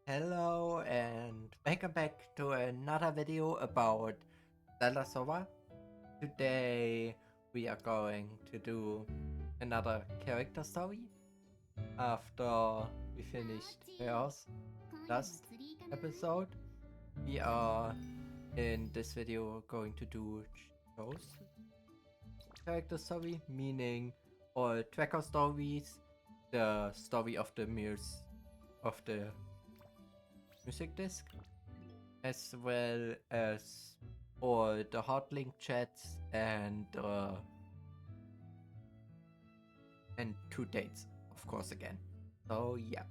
Hello and welcome back to another video about Zelda Sova. Today we are going to do another character story after we finished Chaos last episode. We are in this video going to do Chitose character story, meaning all tracker stories, the story of the music disc, as well as all the Heartlink chats and two dates, of course, again. So yeah,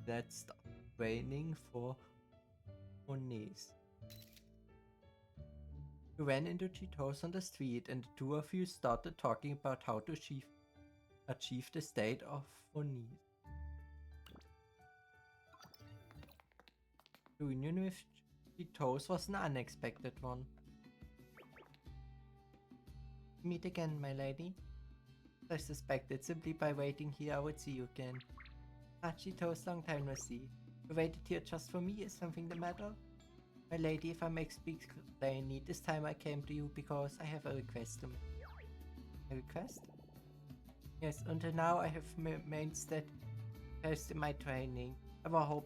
let's start training for Oneness. You ran into Chitose on the street, and the two of you started talking about how to achieve the state of Oneness. The union with Chitose was an unexpected one. Meet again, my lady. I suspected simply by waiting here I would see you again. Chitose, long time no see. You waited here just for me, is something the matter? My lady, if I may speak plainly, this time I came to you because I have a request to make. A request? Yes, until now I have remained steadfast in my training. I was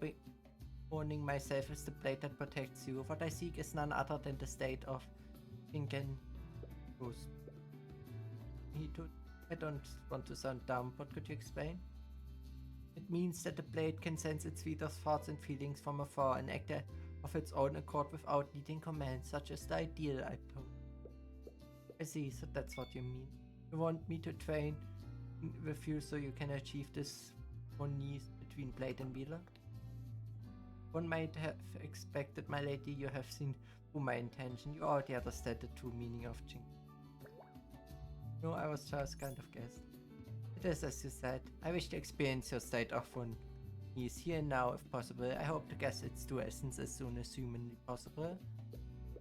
honing myself as the blade that protects you. What I seek is none other than the state of Inken. I don't want to sound dumb, but could you explain? It means that the blade can sense its reader's thoughts and feelings from afar and act of its own accord without needing commands, such as the ideal I pose. I see, so that's what you mean. You want me to train with you so you can achieve this oneness between blade and wielder? One might have expected, my lady, you have seen through my intention. You already understand the true meaning of Jing. No, I was just kind of guessed. It is as you said. I wish to experience your state of one. He is here now, if possible. I hope to guess its true essence as soon as humanly possible.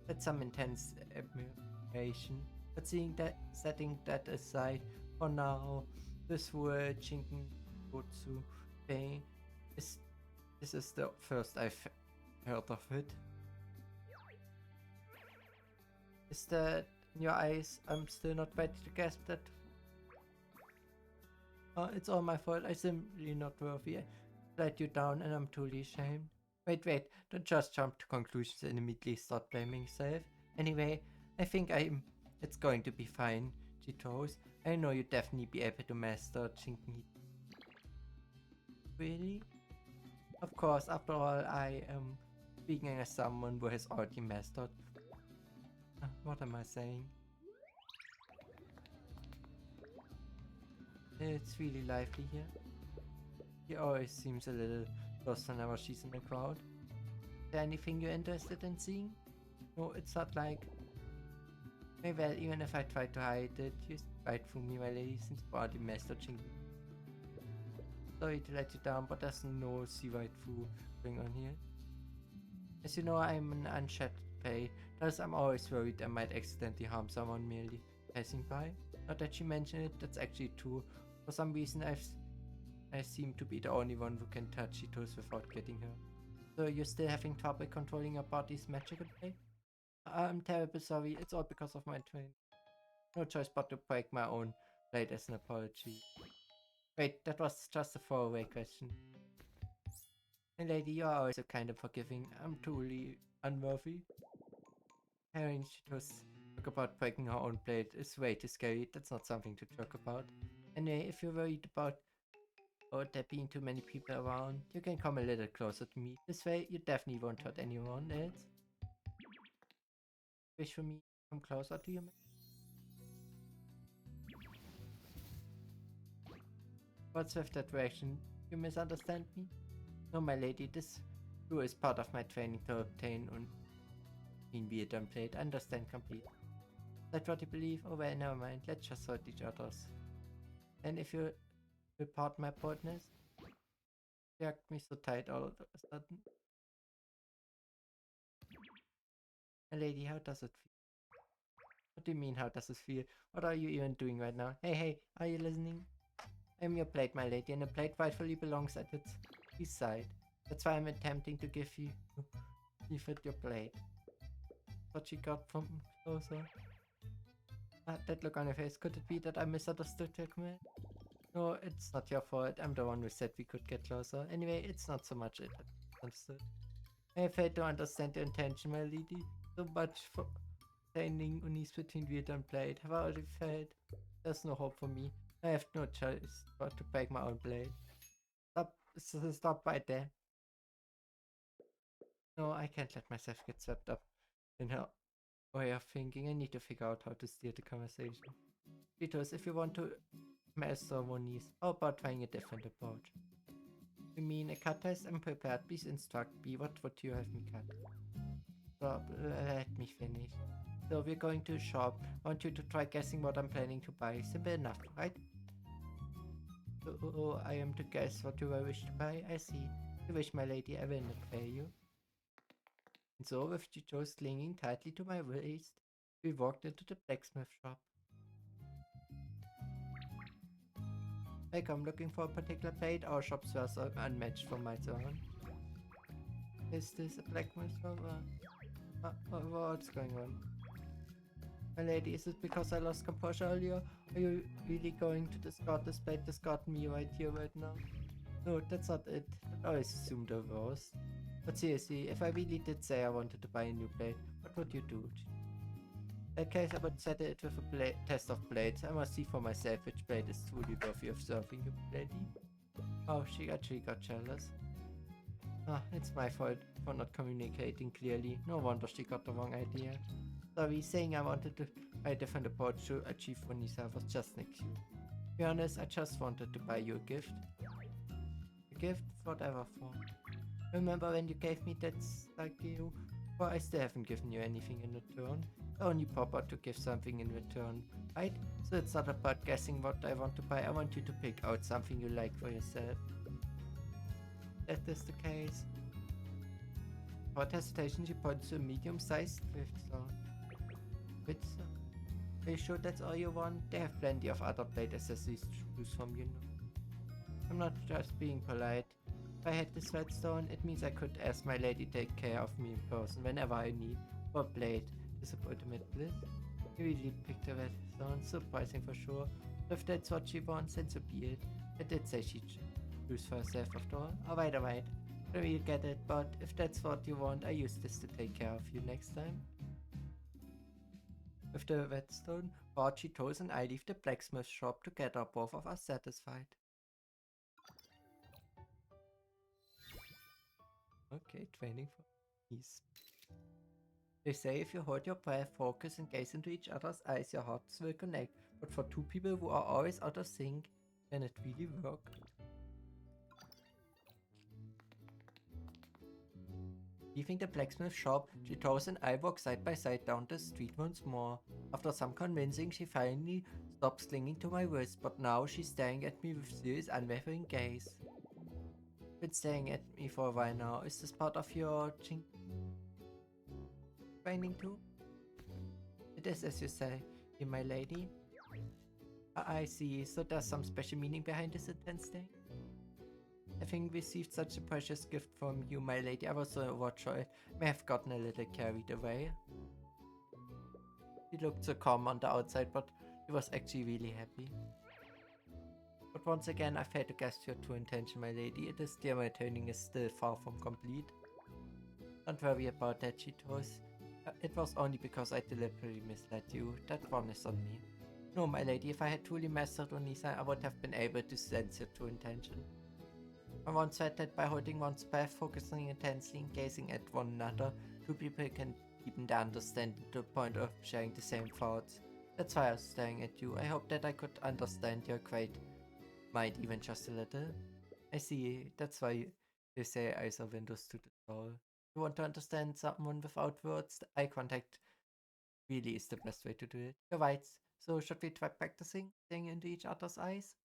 That's some intense admiration. But setting that aside, for now, this word Shinken Butsu Bay this is the first I've heard of it. Is that in your eyes? I'm still not ready to grasp that. It's all my fault. I'm simply not worthy. I let you down and I'm truly ashamed. Wait, don't just jump to conclusions and immediately start blaming yourself. Anyway, I think it's going to be fine, Chitose. I know you'd definitely be able to master Shinken. Really? Of course, after all, I am speaking as someone who has already mastered. What am I saying? It's really lively here. He always seems a little lost whenever she's in the crowd. Is there anything you're interested in seeing? No, it's not like... Well, even if I try to hide it, you see right through me, my lady, since you already mastered Shinken. Sorry to let you down, but there's no see right through going on here. As you know, I'm an unshed prey, thus I'm always worried I might accidentally harm someone merely passing by. Not that she mentioned it, that's actually true. For some reason I seem to be the only one who can touch Chitose without getting her. So you're still having trouble controlling your body's magical play? I'm terribly sorry, it's all because of my training. No choice but to break my own blade as an apology. Wait, that was just a throwaway question. And lady, you are always so kind of forgiving. I'm truly unworthy. Hearing Chitose talk about breaking her own blade is way too scary. That's not something to joke about. Anyway, if you're worried about there being too many people around, you can come a little closer to me. This way, you definitely won't hurt anyone else. Wish for me to come closer to you? What's with that reaction? You misunderstand me? No, my lady, this too is part of my training to obtain be a blade. I understand completely. Is that what you believe? Oh well, never mind. Let's just hurt each other's. And if you will pardon my boldness, you hugged me so tight all of a sudden. My lady, how does it feel? What do you mean, how does it feel? What are you even doing right now? Hey, are you listening? I am your blade, my lady, and the blade rightfully belongs at its side. That's why I'm attempting to give it your blade. What she got from closer. That look on your face. Could it be that I misunderstood your command? No, it's not your fault. I'm the one who said we could get closer. Anyway, it's not so much it. Understood. I failed to understand your intention, my lady. So much for standing unis between Wield and Blade. Have I already failed? There's no hope for me. I have no choice but to break my own blade. Stop right there. No, I can't let myself get swept up in her way of thinking. I need to figure out how to steer the conversation. Chitose, if you want to master Moniz, how about trying a different approach? You mean a cut test? I'm prepared. Please instruct me. What would you have me cut? So, let me finish. So we're going to a shop. I want you to try guessing what I'm planning to buy. Simple enough, right? Oh, I am to guess what you wish to buy. I see. You wish, my lady, I will not fail you. And so, with Chitose clinging tightly to my waist, we walked into the blacksmith shop. Like I'm looking for a particular blade. Our shops were so unmatched from my own. Is this a blacksmith shop? What's going on? My lady, is it because I lost composure earlier? Are you really going to discard this blade? Discard me right here, right now? No, that's not it. I always assumed the worst. But seriously, if I really did say I wanted to buy a new blade, what would you do? In that case, I would settle it with a test of blades. I must see for myself which blade is truly worthy of serving you, lady. Oh, she actually got jealous. It's my fault for not communicating clearly. No wonder she got the wrong idea. Sorry, saying I wanted to buy a different approach to achieve Onisa was just an excuse. To be honest, I just wanted to buy you a gift. A gift? Whatever for. Remember when you gave me that statue? Well, I still haven't given you anything in return. The only proper to give something in return, right? So it's not about guessing what I want to buy. I want you to pick out something you like for yourself. That is the case. Without hesitation, she points to a medium-sized thrift store. Are you sure that's all you want? They have plenty of other blade accessories to choose from, you know. I'm not just being polite. If I had this redstone, it means I could ask my lady to take care of me in person whenever I need for a blade. This is ultimate bliss. You really picked a redstone, surprising for sure. But if that's what she wants, then so be it. I did say she'd choose for herself after all. Alright. I will get it, but if that's what you want, I use this to take care of you next time. With the redstone, Chitose and I leave the blacksmith shop together, both of us satisfied. Okay, training for peace. They say if you hold your breath, focus and gaze into each other's eyes, your hearts will connect. But for two people who are always out of sync, can it really work? Leaving the blacksmith shop, Chitose and I walk side by side down the street once more. After some convincing, she finally stops clinging to my wrist, but now she's staring at me with serious, unwavering gaze. Been staring at me for a while now. Is this part of your training too? It is, as you say, my lady. I see. So there's some special meaning behind this intense thing? Having received such a precious gift from you, my lady, I was so overjoyed. May have gotten a little carried away. He looked so calm on the outside, but he was actually really happy. But once again, I failed to guess your true intention, my lady. It is clear my training is still far from complete. Don't worry about that, Chitose. It was only because I deliberately misled you. That one is on me. No, my lady, if I had truly mastered Onisa, I would have been able to sense your true intention. I once said that by holding one's breath, focusing intensely and gazing at one another, two people can deepen their understanding to the point of sharing the same thoughts. That's why I was staring at you. I hope that I could understand your great mind even just a little. I see, that's why you say eyes are windows to the soul. You want to understand someone without words? The eye contact really is the best way to do it. You're right. So should we try practicing seeing into each other's eyes?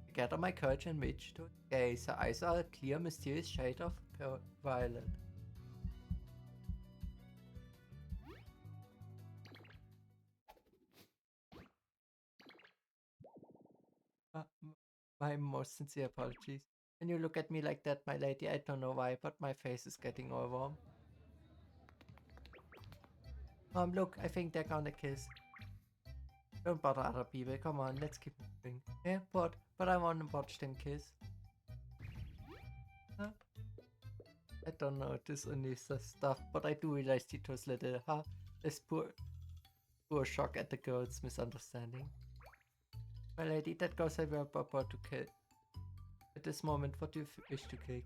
I gather my courage and reach to gaze. Her eyes are a clear, mysterious shade of violet. My most sincere apologies. When you look at me like that, my lady, I don't know why, but my face is getting all warm. Look, I think they're gonna kiss. Don't bother other people. Come on, let's keep moving. Yeah, but I want to watch them kiss. Huh? I don't know this Onessa stuff, but I do realize Tito's little, this poor shock at the girl's misunderstanding. My lady, that goes I were about to kill. At this moment, what do you wish to kick?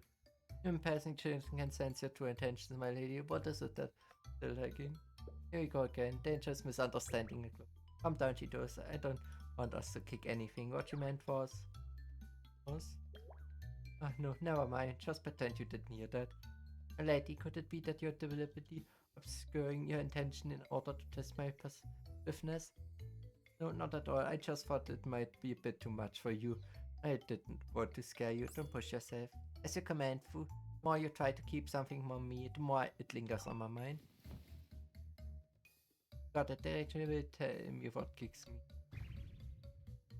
In passing, children can sense your true intentions, my lady. What is it that they're lacking? Here we go again. Dangerous misunderstanding. Calm down, Chitose. I don't want us to kick anything. What you meant was... Ah, no, never mind. Just pretend you didn't hear that. My lady, could it be that you're deliberately obscuring your intention in order to test my persuasiveness? No, not at all. I just thought it might be a bit too much for you. I didn't want to scare you. Don't push yourself. As you command, Fu. The more you try to keep something from me, the more it lingers on my mind. Got it. They actually will tell me what kicks me.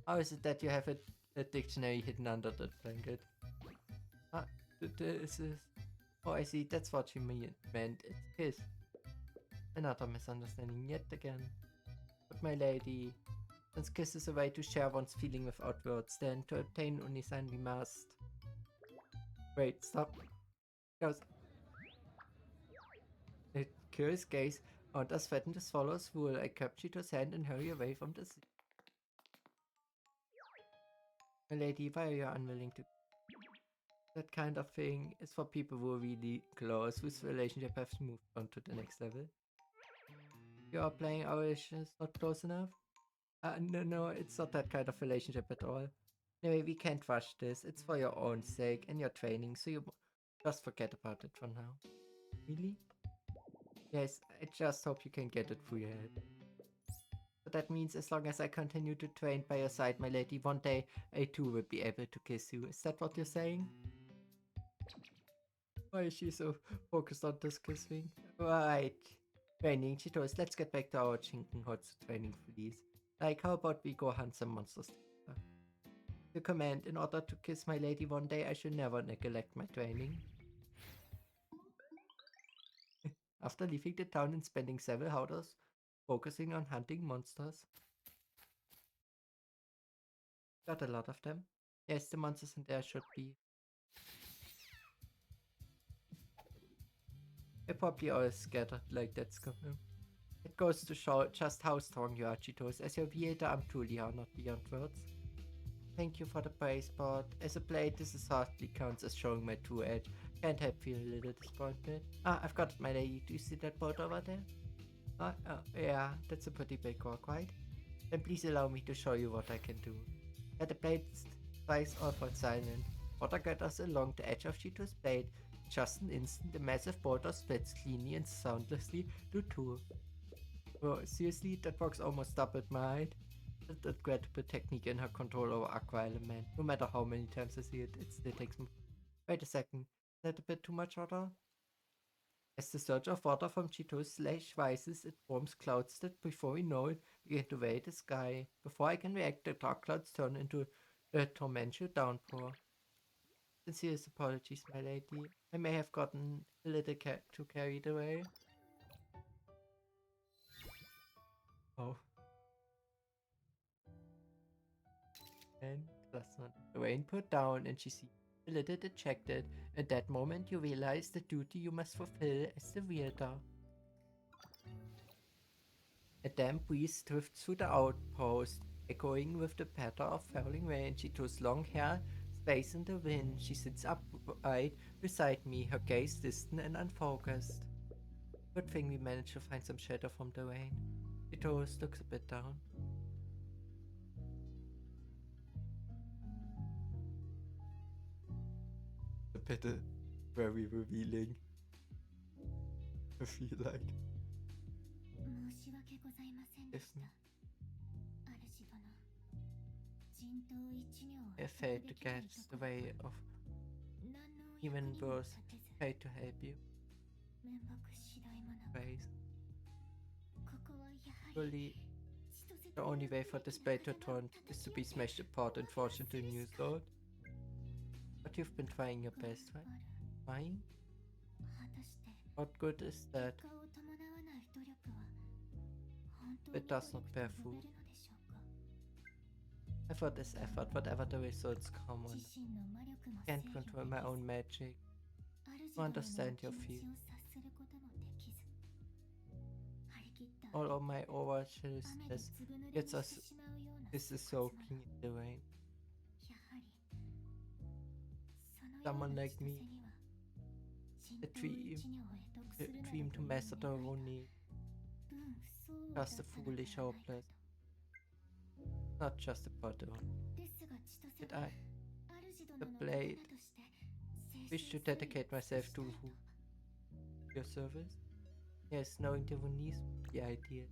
How is it that you have a dictionary hidden under the blanket? Ah, this is... Oh, I see. That's what you meant. It's kiss. Another misunderstanding yet again. But my lady, since kiss is a way to share one's feeling without words, then to obtain Unisan we must... Wait, stop. Goes. A curious gaze on us threatened to swallow us fool. I capture Chito's hand and hurry away from the sea. My lady, why are you unwilling to... That kind of thing is for people who are really close, whose relationship has moved on to the next level. You are playing our relationship not close enough? No, it's not that kind of relationship at all. Anyway, we can't rush this. It's for your own sake and your training, so you just forget about it for now. Really? Yes, I just hope you can get it through your head. But that means as long as I continue to train by your side, my lady, one day I too will be able to kiss you. Is that what you're saying? Why is she so focused on this kissing? Right. Training, Chitose, let's get back to our Chinken Hotsu training, please. Like, how about we go hunt some monsters together? The command, in order to kiss my lady one day, I should never neglect my training. After leaving the town and spending several hours focusing on hunting monsters. Got a lot of them. Yes, the monsters in there should be. They're probably all scattered like that. It goes to show just how strong you are, Chitose. As your creator, I'm truly honored beyond words. Thank you for the praise, but as a blade, this is hardly counts as showing my true edge. Can't help feeling a little disappointed. Ah, I've got it, my lady. Do you see that boat over there? Yeah, that's a pretty big rock, right? Then please allow me to show you what I can do. At the blade's twice awful silent. Water gathers along the edge of Chito's blade. In just an instant, the massive boulder splits cleanly and soundlessly to two. Oh, seriously, that box almost doubled my height. That incredible technique in her control over Aqua Element. No matter how many times I see it, it still takes me. Wait a second, is that a bit too much water? As the surge of water from Chito's slash rises, it forms clouds that, before we know it, begin to veil the sky. Before I can react, the dark clouds turn into a torrential downpour. Sincerest apologies, my lady. I may have gotten a little too carried away. Oh. And that's not the rain put down, and she seemed a little dejected. At that moment, you realize the duty you must fulfill as the wielder. A damp breeze drifts through the outpost, echoing with the patter of falling rain. Chito's long hair sways in the wind. She sits upright beside me, her gaze distant and unfocused. Good thing we managed to find some shelter from the rain. Chito looks a bit down. A bit very revealing. I feel like. I failed to catch the way of even worse, tried to help you. Praise. Surely The only way for this blade to turn is to be smashed apart and forged into a new sword. But you've been trying your best, right? Trying? What good is that? It does not bear fruit. Effort is effort, whatever the results come on. I can't control my own magic. To understand your feelings. All of my overzealousness gets us this is soaking in the rain. Someone like me, the dream to master the Oni, just a foolish hopeless, not just a potter. But I, the blade, wish to dedicate myself to your service. Yes, knowing the Oneness would be ideal,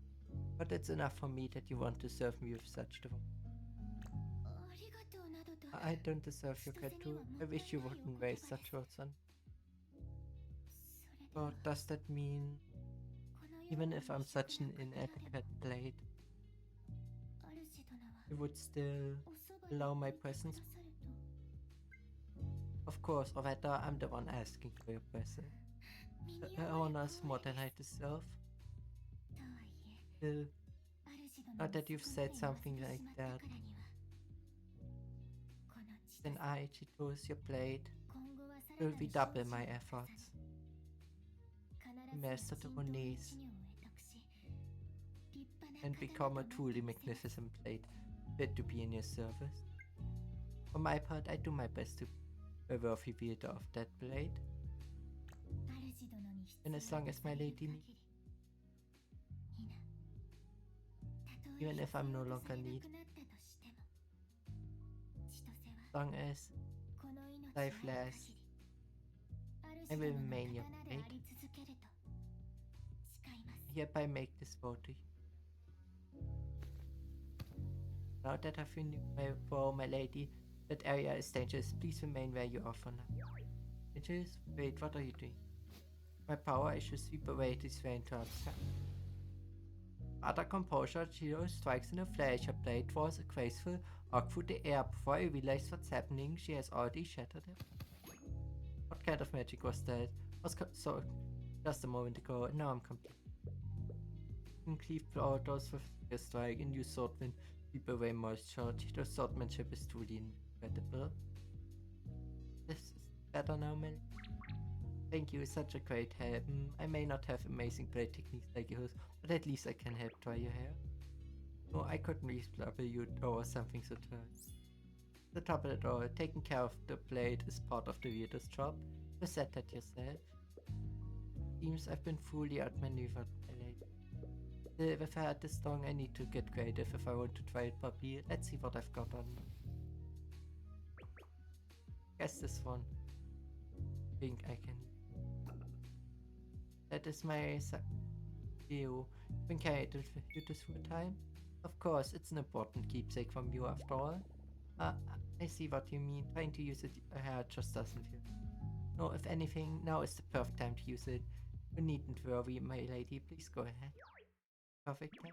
but it's enough for me that you want to serve me with such devotion. I don't deserve your gratitude. I wish you wouldn't waste such words on. But does that mean, even if I'm such an inadequate blade, you would still allow my presence? Of course, or rather, I'm the one asking for your presence. The honors more than I deserve. Still, now that you've said something like that, then I, Chitose, your blade, will redouble my efforts. Master the Oneness and become a truly magnificent blade fit to be in your service. For my part, I do my best to be a worthy wielder of that blade. And as long as my lady needs, even if I'm no longer needed, as long as life lasts, I will remain your blade. I hereby make this vow to you. Now that I've renewed my vow, my lady, that area is dangerous. Please remain where you are for now. It is? Wait, what are you doing? My power, I should sweep away this rain to outside. Utter composure, Chitose strikes in a flash. Her blade was a graceful arc through the air. Before I realized what's happening, she has already shattered it. What kind of magic was that? So just a moment ago, and now I'm complete. Cleave those with a strike and use swordwind sweep away moisture. Chito's swordmanship is truly incredible. This is better now, man. Thank you, such a great help. I may not have amazing blade techniques like yours, but at least I can help dry your hair. No, I couldn't reach you or something so terrible. The trouble at all, taking care of the blade is part of the weirdest job. You said that yourself. Seems I've been fully outmaneuvered by late. Still, if I had this long, I need to get creative if I want to try it properly. Let's see what I've got on me. Guess this one. Think I can. That is my you. Been carried with you this full time? Of course, it's an important keepsake from you after all. I see what you mean. Trying to use it just doesn't feel. No, if anything, now is the perfect time to use it. You needn't worry, my lady. Please go ahead. Perfect time.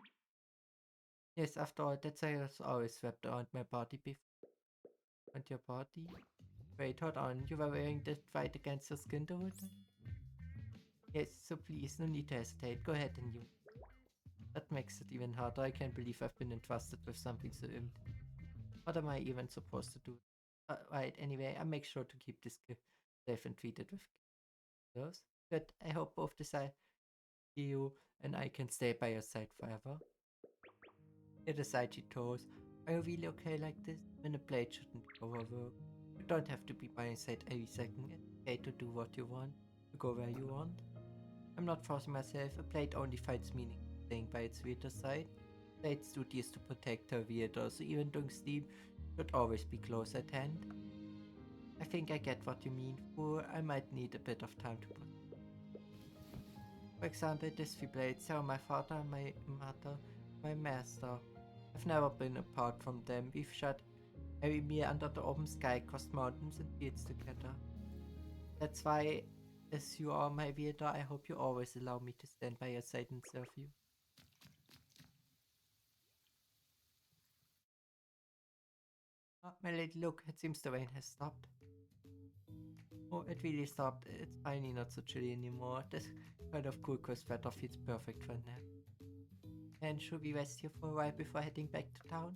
Yes, after all, that's I was always wrapped around my body before. And your body? Wait, hold on. You were wearing that fight against your skin the whole time? Yes, so please, no need to hesitate. Go ahead and use it. That makes it even harder. I can't believe I've been entrusted with something so empty. What am I even supposed to do? Right, anyway, I make sure to keep this gift safe and treated with gloves. But I hope both you and I can stay by your side forever. You decide, Chitose. Are you really okay like this? When a blade shouldn't be overworked. You don't have to be by your side every second. It's okay to do what you want, to go where you want. I'm not forcing myself. A blade only finds meaning staying by its wielder side. Blade's duty is to protect her wielder, so even during sleep, should always be close at hand. I think I get what you mean, for I might need a bit of time to put. For example, these three blades are my father, my mother, my master. I've never been apart from them. We've shot every meal under the open sky, crossed mountains and fields together. That's why, as you are my wielder, I hope you always allow me to stand by your side and serve you. my lady, look, it seems the rain has stopped. Oh, it really stopped. It's finally not so chilly anymore. This kind of cool crisp weather feels perfect for a nap. And should we rest here for a while before heading back to town?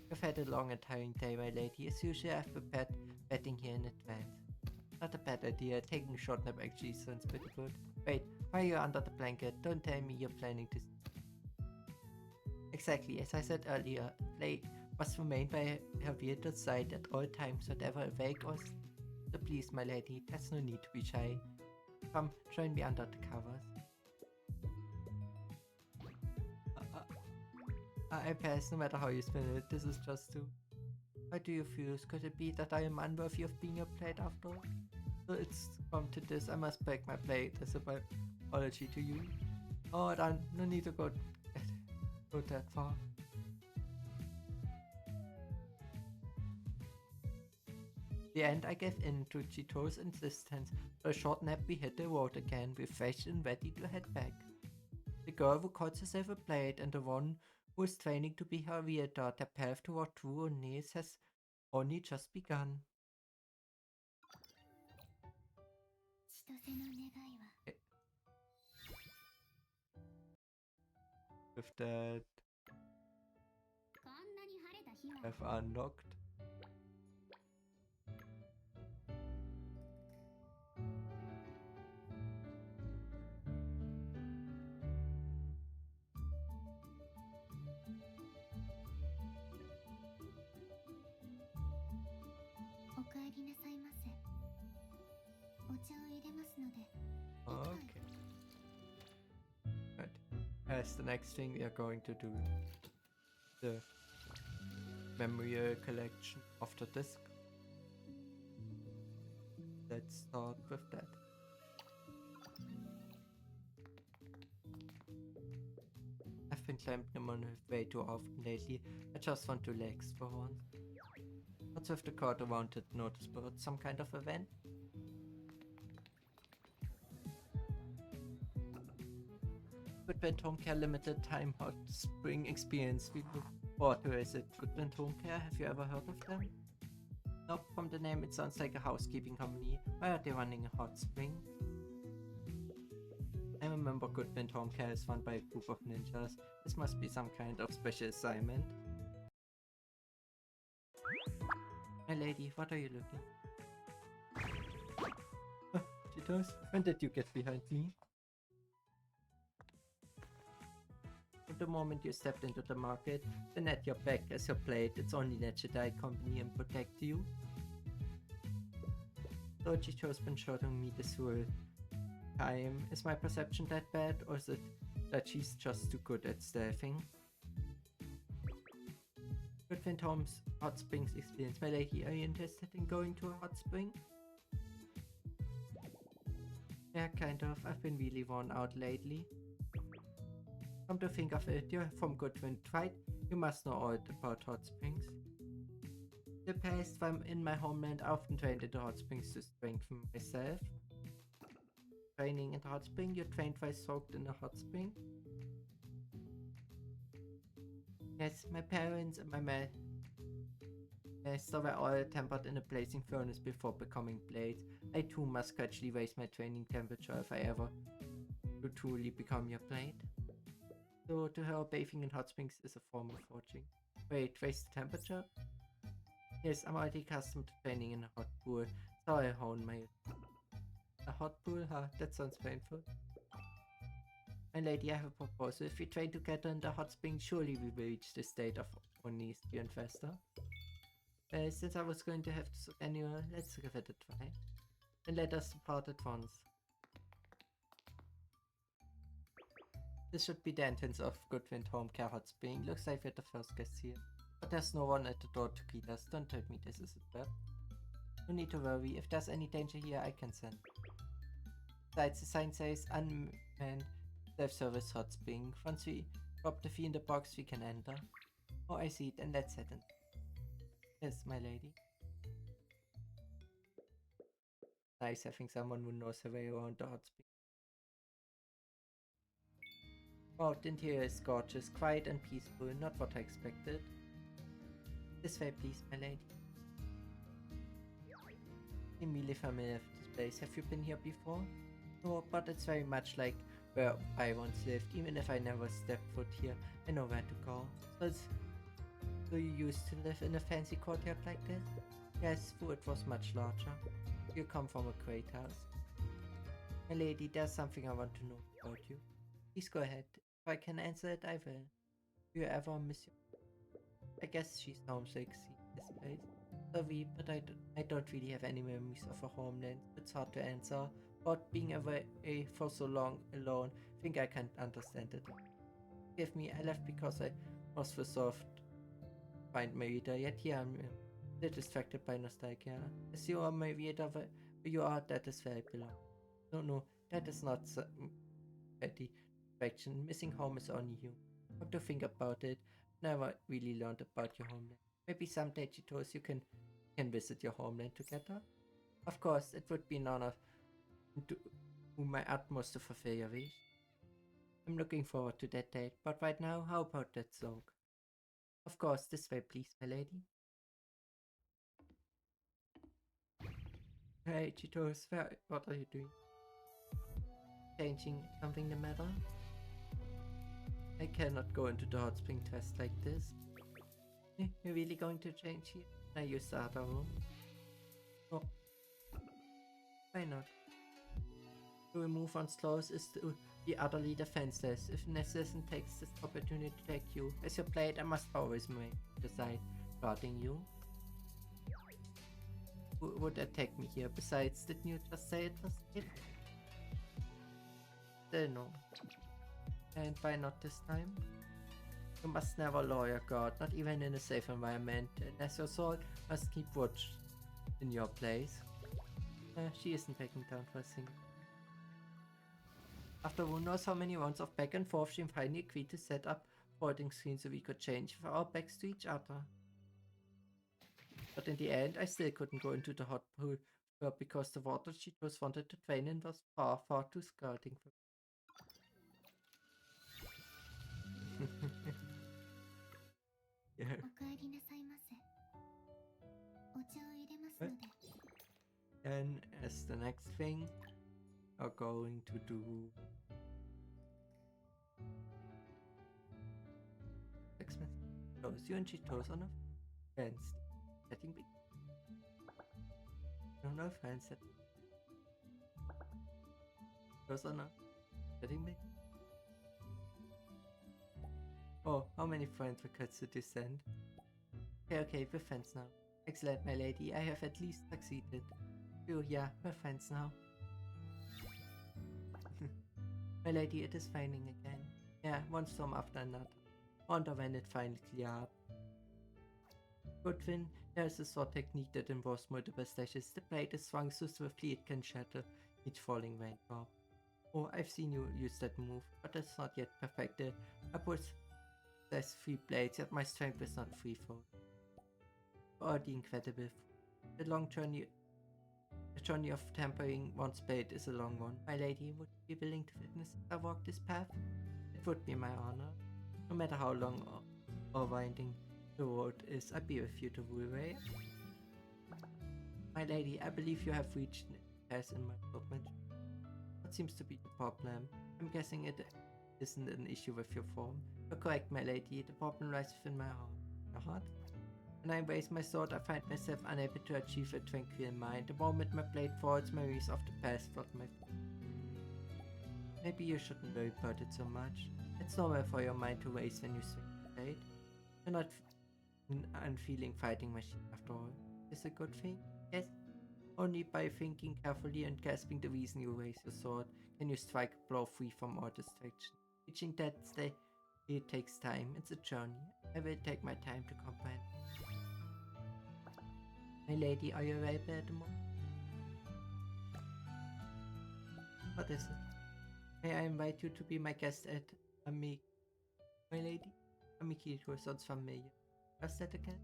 You've had a long and tiring day, my lady. As usual, I've prepared bedding here in advance. Not a bad idea. Taking a short nap actually sounds pretty good. Wait, while you're under the blanket, don't tell me you're planning to... Exactly, as I said earlier, play must remain by her weird side at all times, whatever awake or... So please, my lady, there's no need to be shy. Come, join me under the covers. I pass no matter how you spin it. This is just too... How do you feel? Could it be that I am unworthy of being your plate after all? So it's come to this. I must break my plate as a apology to you. Oh, no need to go that far. In the end, I gave in to Chitose's insistence. For a short nap, we hit the road again, refreshed and ready to head back. The girl who calls herself a plate and the one who is training to be her reader, their path toward true Oneness has only just begun. Okay. With that, I've unlocked. Okay. Right. As the next thing we are going to do the memory recollection of the disc. Let's start with that. I've been climbing the mountain way too often lately. I just want to relax for once. What's with the crowd around it notice board? Some kind of event? Goodwind Home Care Limited Time Hot Spring Experience. We look forward to is it Goodwind Home Care? Have you ever heard of them? Nope, from the name it sounds like a housekeeping company. Why are they running a hot spring? I remember Goodwind Home Care is run by a group of ninjas. This must be some kind of special assignment. My lady, what are you looking? Chitose, when did you get behind me? From the moment you stepped into the market, then at your back as your plate, it's only that Jedi accompany and protect you. So Chito's been showing me this whole time. Is my perception that bad, or is it that she's just too good at stealthing? Goodwind Home's hot springs experience. My lady, are you interested in going to a hot spring? Yeah, kind of. I've been really worn out lately. Come to think of it, you're from Goodwind, right? You must know all about hot springs. The past time in my homeland, I often trained in the hot springs to strengthen myself. Training in the hot spring, you trained while soaked in a hot spring? Yes, my parents and my master were all tempered in a blazing furnace before becoming blades. I too must gradually raise my training temperature if I ever to truly become your blade. So to her, bathing in hot springs is a form of forging. Wait, raise the temperature? Yes, I'm already accustomed to training in a hot pool, so I hone my... A hot pool? Huh, that sounds painful. My lady, I have a proposal. If we train together in the hot spring, surely we will reach the state of Oneness and faster. Since I was going to have to anyway, let's give it a try. And let us depart at once. This should be the entrance of Goodwind Home Care Hot Spring. Looks like we're the first guests here. But there's no one at the door to greet us. Don't tell me this is a trap. No need to worry. If there's any danger here, I can send. Besides, the sign says unmanned self-service hot spring. Once we drop the fee in the box, we can enter. Oh, I see it. And let's head in. Yes, my lady. Nice having someone who knows her way around the hot spring. Wow, the interior is gorgeous, quiet and peaceful, not what I expected. This way, please, my lady. Immediately familiar with this place. Have you been here before? No, but it's very much like where I once lived. Even if I never stepped foot here, I know where to go. So you used to live in a fancy courtyard like this? Yes, though it was much larger. You come from a great house. My lady, there's something I want to know about you. Please go ahead. If I can answer it, I will. Do you ever miss your... I guess she's homesick, see this place. Sorry, but I don't really have any memories of a homeland. It's hard to answer. But being away for so long alone, I think I can't understand it. Forgive me, I left because I was resolved to find my reader, yet here I'm a little distracted by nostalgia. As you are my reader, where you are, that is where I belong. No, that is not petty distraction. Missing home is only you. Come to think about it, never really learned about your homeland. Maybe someday, Chitose, you can visit your homeland together. Of course, it would be an honor to do my utmost to fulfill your wish. I'm looking forward to that date, but right now, how about that song? Of course, this way, please, my lady. Hey, Chitose, what are you doing? Changing something the matter? I cannot go into the hot spring test like this. You're really going to change here? I use the other room. Oh, why not? To remove one's clothes is to be utterly defenseless. If Necessity takes this opportunity to take you, as your blade, I must always decide guarding you. Who would attack me here? Besides, didn't you just say it was it? Still no. And why not this time? You must never lower your guard, not even in a safe environment, and as your sword must keep watch in your place. She isn't backing down for a single. After who knows how many rounds of back and forth, she finally agreed to set up folding screens so we could change our backs to each other. But in the end, I still couldn't go into the hot pool because the water she just wanted to drain in was far too scalding for me. Yeah. And as the next thing, are going to do Xmas. You and Chitose are no friends. Setting big. No friends. Those are not setting big. Oh, how many friends we could to descend? Okay, we're friends now. Excellent, my lady. I have at least succeeded. Oh yeah, we're friends now. My lady, it is raining again. Yeah, one storm after another. Wonder when it finally clear up. Good thing, there is a sword technique that involves multiple slashes. The blade is swung so swiftly it can shatter each falling raindrop. Oh, I've seen you use that move, but it's not yet perfected. I possess 3 blades, yet my strength is not threefold. Oh, the incredible. The journey of tempering one's blade is a long one. My lady, would you be willing to witness if I walk this path? It would be my honor. No matter how long or winding the road is, I'll be with you the whole way. My lady, I believe you have reached an impasse in my development. What seems to be the problem? I'm guessing it isn't an issue with your form. You're correct, my lady. The problem lies within my heart. Your heart? When I raise my sword, I find myself unable to achieve a tranquil mind. The moment my blade falls, memories of the past flood my... Maybe you shouldn't worry about it so much. It's normal for your mind to race when you swing the blade. You're not an unfeeling fighting machine after all. Is a good thing? Yes. Only by thinking carefully and grasping the reason you raise your sword can you strike a blow free from all distraction. Reaching that state, it takes time. It's a journey. I will take my time to comprehend. My lady, are you available at the moment? What is it? May I invite you to be my guest at Amik? My lady? Amikito sounds familiar. What's that again?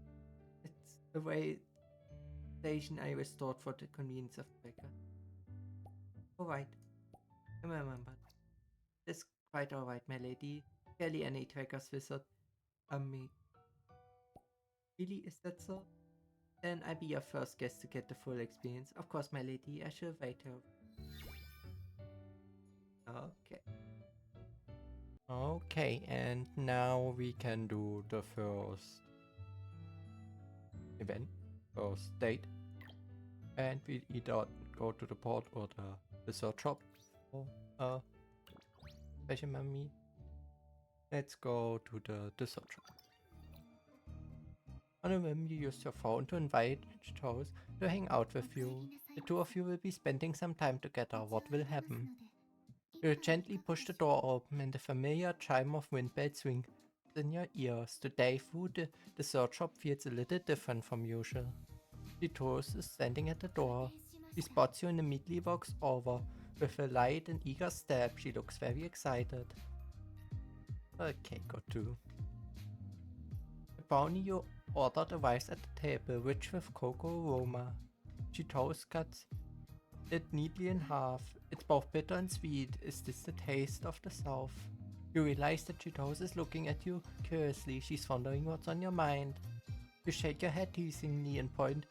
It's the way station I restored for the convenience of Becca. Alright, I remember. It's quite alright, my lady. Barely any trackers visit Amikito Really, is that so? Then I'll be your first guest to get the full experience. Of course, my lady, I shall wait here. Okay. Okay, and now we can do the first event, first date. And we either go to the port or the dessert shop for special memory. Let's go to the dessert shop. On a whim, you use your phone to invite Chitose to hang out with you. The two of you will be spending some time together. What will happen? You gently push the door open and the familiar chime of wind bells rings in your ears. Today, food the dessert shop feels a little different from usual. Chitose is standing at the door. She spots you and immediately walks over. With a light and eager step, she looks very excited. Okay, got to. The brownie you ordered arrives at the table, rich with cocoa aroma. Chitose cuts it neatly in half. It's both bitter and sweet. Is this the taste of the South? You realize that Chitose is looking at you curiously. She's wondering what's on your mind. You shake your head teasingly and point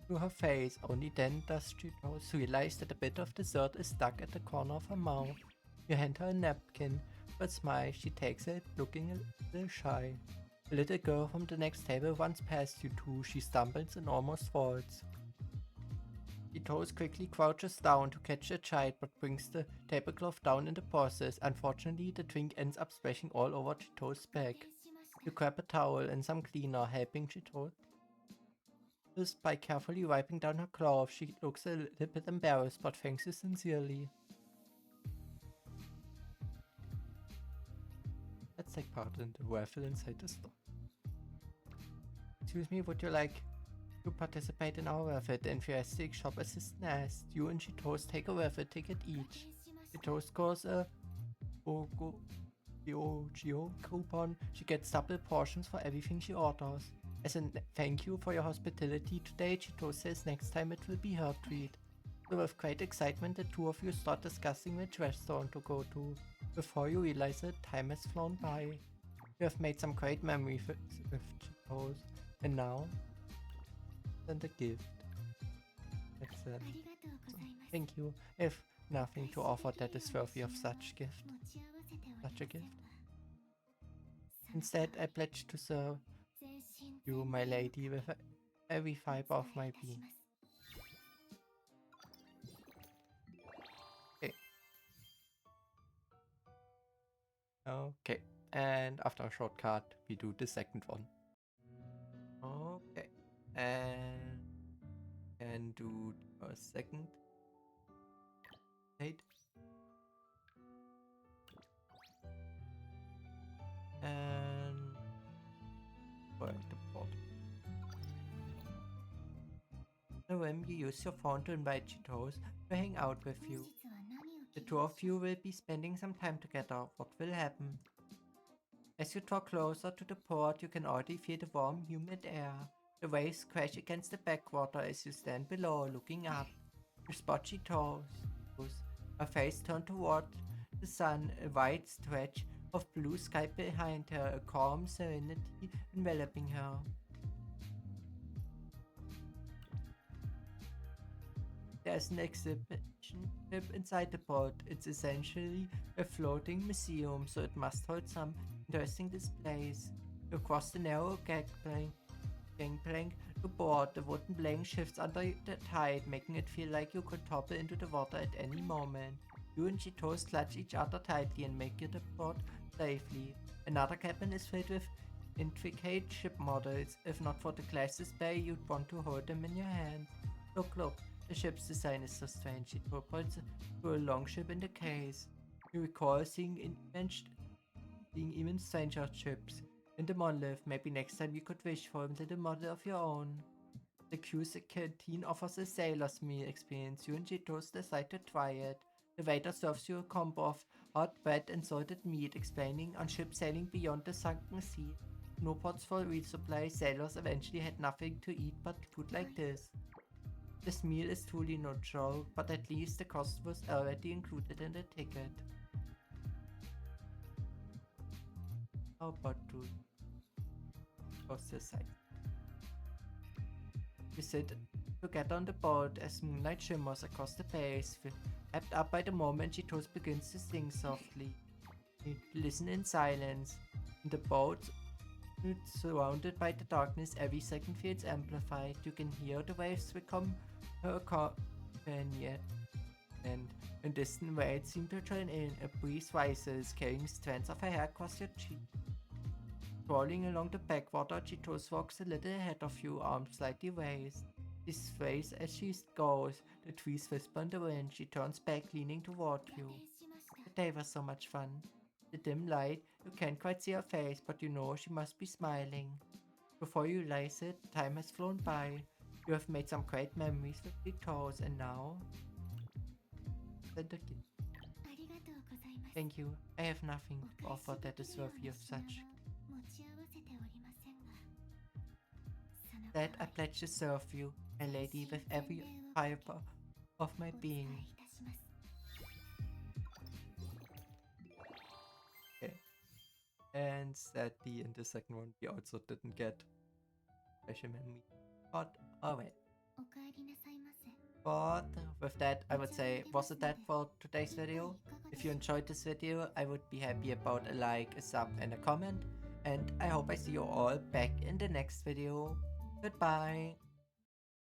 to her face. Only then does Chitose realize that a bit of dessert is stuck at the corner of her mouth. You hand her a napkin. But smile, she takes it, looking a little shy. A little girl from the next table runs past you two. She stumbles and almost falls. Chitose quickly crouches down to catch the child, but brings the tablecloth down in the process. Unfortunately, the drink ends up splashing all over Chitose's back. You grab a towel and some cleaner, helping Chitose. By carefully wiping down her cloth, she looks a little bit embarrassed, but thanks you sincerely. Let's take part in the raffle inside the store. Excuse me, would you like to participate in our raffle? The enthusiastic shop assistant asked. You and Chitose take a raffle ticket each. Chitose scores a Geo coupon. She gets double portions for everything she orders. As a thank you for your hospitality today, Chitose says next time it will be her treat. So with great excitement, the two of you start discussing which restaurant to go to. Before you realize it, time has flown by. You have made some great memories with Chitose. And now, send a gift. Thank you. I have nothing to offer that is worthy of such a gift. Instead, I pledge to serve you, my lady, with every fiber of my being. Okay, and after a short cut, we do the second one. Okay, and do a second date. And work the port. When you use your phone to invite Chitose to hang out with you. The two of you will be spending some time together. What will happen? As you draw closer to the port, you can already feel the warm, humid air. The waves crash against the backwater as you stand below, looking up. You spot Chitose, her face turned toward the sun, a wide stretch of blue sky behind her, a calm serenity enveloping her. There's an exhibition inside the port. It's essentially a floating museum, so it must hold some interesting displays. You cross the narrow gangplank to board. The wooden plank shifts under the tide, making it feel like you could topple into the water at any moment. You and Chitose clutch each other tightly and make it to port safely. Another cabin is filled with intricate ship models. If not for the glass display, you'd want to hold them in your hand. Look. The ship's design is so strange. It points to a longship in the case. You recall seeing even stranger ships in the monolith. Maybe next time you could wish for a little model of your own. The Cusick canteen offers a sailor's meal experience. You and Chitose decide to try it. The waiter serves you a combo of hot bread and salted meat, explaining on ships sailing beyond the sunken sea. No ports for resupply. Sailors eventually had nothing to eat but food like this. This meal is truly no joke, but at least the cost was already included in the ticket. How about to post the site? You sit together on the boat as moonlight shimmers across the base. Wrapped up by the moment Chitose begins to sing softly. You listen in silence. In the boat, surrounded by the darkness, every second feels amplified. You can hear the waves become her companion, and in distant waves seem to join in. A breeze rises, carrying strands of her hair across your cheek. Crawling along the backwater, Chitose walks a little ahead of you, arms slightly raised. She sways as she goes. The trees whisper in the wind. She turns back, leaning toward you. The day was so much fun. The dim light, you can't quite see her face, but you know she must be smiling. Before you realize it, time has flown by. You have made some great memories with Chitose, and now... Thank you. I have nothing to offer that is worthy of such. That I pledge to serve you, a lady, with every fiber of my being. Okay. And sadly, in the second one, we also didn't get special memory. But, alright. But with that, I would say, was it that for today's video? If you enjoyed this video, I would be happy about a like, a sub, and a comment. And I hope I see you all back in the next video. Goodbye.